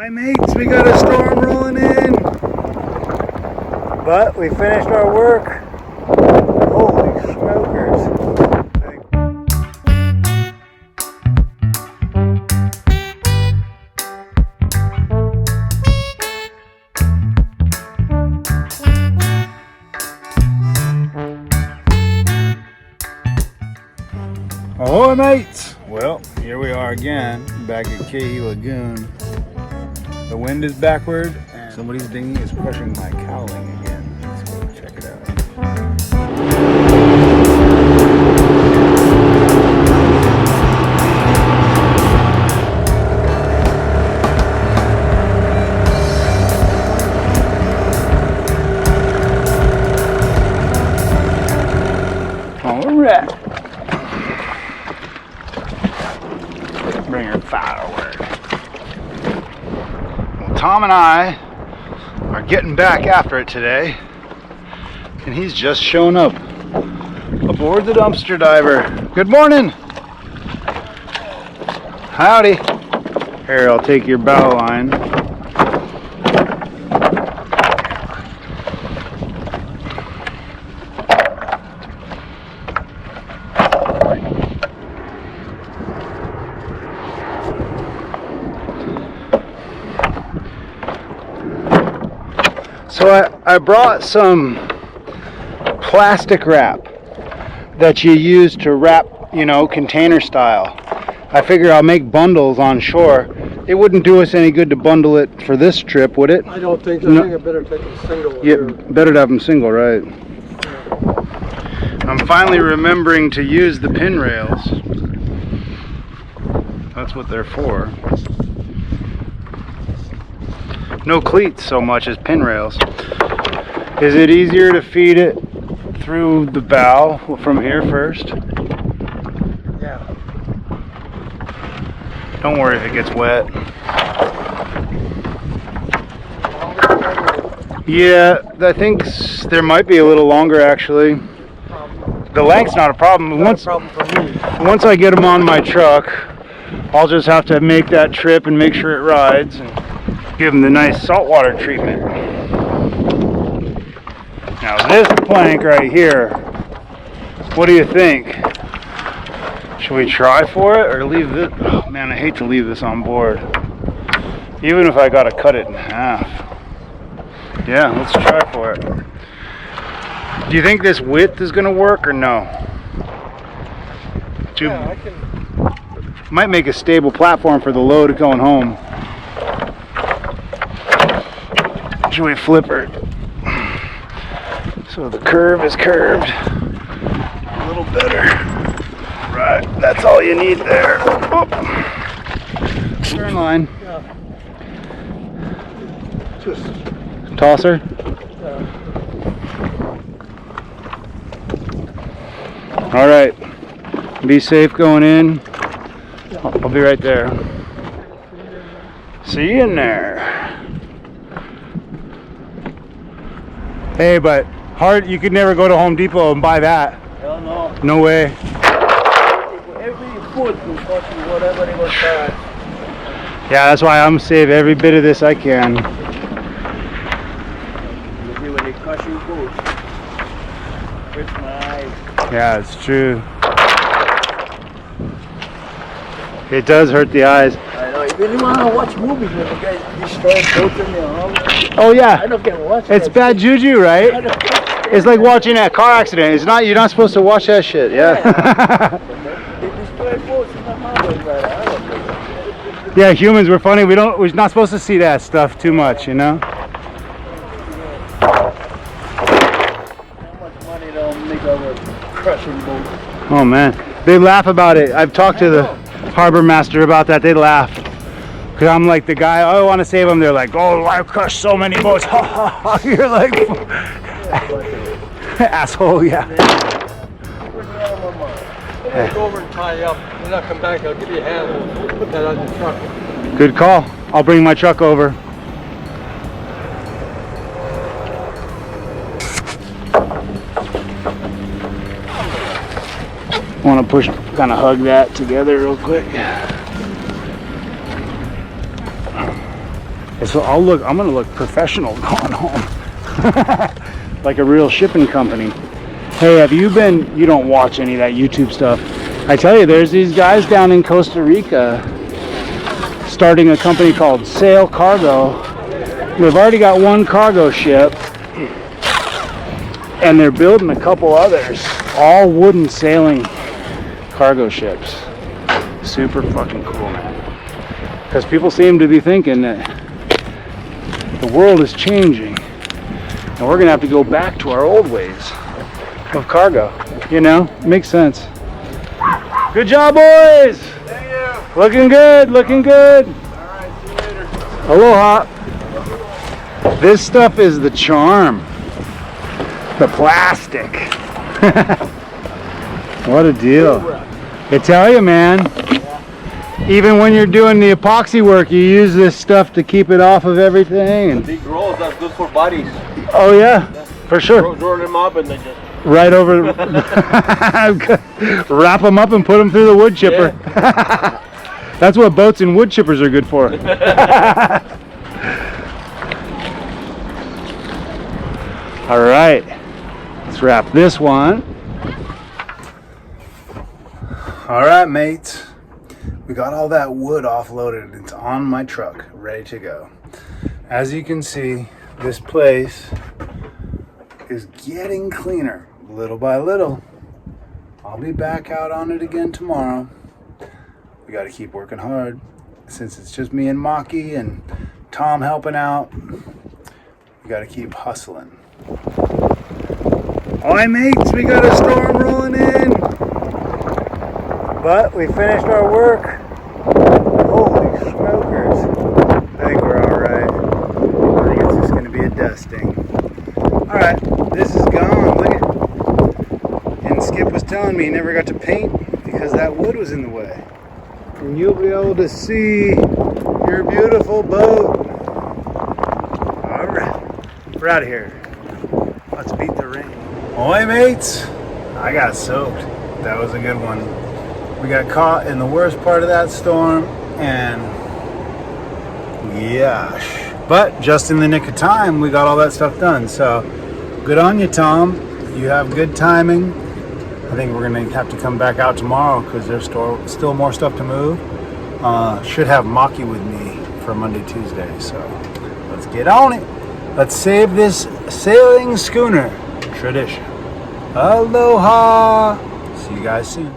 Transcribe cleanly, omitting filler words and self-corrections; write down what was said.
Hi mates, we got a storm rolling in, but we finished our work. Holy smokers. Ahoy mates! Well, here we are again, back at Cahee Lagoon. The wind is backward, and somebody's dinghy is crushing my cowling again. Let's go check it out. All right. Bring her firework. Tom and I are getting back after it today, and he's just shown up aboard the dumpster diver. Good morning. Howdy. Here, I'll take your bow line. So I brought some plastic wrap that you use to wrap, you know, container style. I figure I'll make bundles on shore. It wouldn't do us any good to bundle it for this trip, would it? I don't think so. I think I better take them single. Yeah, better to have them single, right? I'm finally remembering to use the pin rails. That's what they're for. No cleats so much as pin rails. Is it easier to feed it through the bow from here first? Yeah. Don't worry if it gets wet. Yeah, I think there might be a little longer actually. The length's not a problem. Once I get them on my truck, I'll just have to make that trip and make sure it rides and give them the nice saltwater treatment. Now this plank right here, what do you think? Should we try for it or leave this? Oh man, I hate to leave this on board. Even if I gotta cut it in half. Yeah, let's try for it. Do you think this width is gonna work or no? Yeah, I can. Might make a stable platform for the load going home. Should we flip her? So the curve is curved a little better. Right, that's all you need there. Oh. Turn line. Yeah. Just Toss her. All right. Be safe going in. I'll be right there. See you in there. Hey, but hard. You could never go to Home Depot and buy that. Hell no. No way. Every foot will cost you whatever it was charged. Yeah, that's why I'm save every bit of this I can. You see when they crush your boots. Hurts my eyes. Yeah, it's true. It does hurt the eyes. I know. You really want to watch movies when the guys destroy boats in their home? Oh yeah. I don't get watch It's that bad juju, right? shit. I don't It's like watching a car accident. It's not. You're not supposed to watch that shit. Yeah. They destroy boats in the harbor, right? I don't get that. Yeah. Humans, we're funny. We're not supposed to see that stuff too much, you know. How much money they'll make over crushing boats? Oh man, they laugh about it. I've talked to the harbor master about that. They laugh. Cause I'm like the guy. Oh, I want to save them. They're like, oh, I crushed so many boats. You're like, asshole. Yeah. Go over and tie you up. When I come back, I'll give you a hand and put that on your truck. Good call. I'll bring my truck over. Want to push, kind of hug that together real quick. So I'm gonna look professional going home. Like a real shipping company. Hey, have you been, you don't watch any of that YouTube stuff. I tell you, there's these guys down in Costa Rica starting a company called Sail Cargo. They've already got one cargo ship and they're building a couple others, all wooden sailing cargo ships. Super fucking cool, man. Because people seem to be thinking that the world is changing and we're gonna have to go back to our old ways of cargo. You know, makes sense. Good job, boys. Thank you. Looking good, looking good. All right, see you later. Aloha. This stuff is the charm. The plastic. What a deal. I tell you, man. Even when you're doing the epoxy work, you use this stuff to keep it off of everything. And Big rolls, that's good for bodies. oh yeah, for sure. Roll them up and then just... Right over. Wrap them up and put them through the wood chipper. Yeah. That's what boats and wood chippers are good for. All right, let's wrap this one. All right, mates. We got all that wood offloaded. It's on my truck, ready to go. As you can see, this place is getting cleaner, little by little. I'll be back out on it again tomorrow. We got to keep working hard. Since it's just me and Maki and Tom helping out, we got to keep hustling. All right, mates, we got a storm rolling in. But we finished our work. Holy smokers. I think we're all right. I think it's just going to be a dusting. All right, this is gone. Look at. And Skip was telling me he never got to paint because that wood was in the way. And you'll be able to see your beautiful boat. All right, we're out of here. Let's beat the rain. Oi, mates. I got soaked. That was a good one. We got caught in the worst part of that storm, and gosh. But just in the nick of time, we got all that stuff done. So good on you, Tom. You have good timing. I think we're going to have to come back out tomorrow because there's still more stuff to move. Should have Maki with me for Monday, Tuesday. So let's get on it. Let's save this sailing schooner tradition. Aloha. See you guys soon.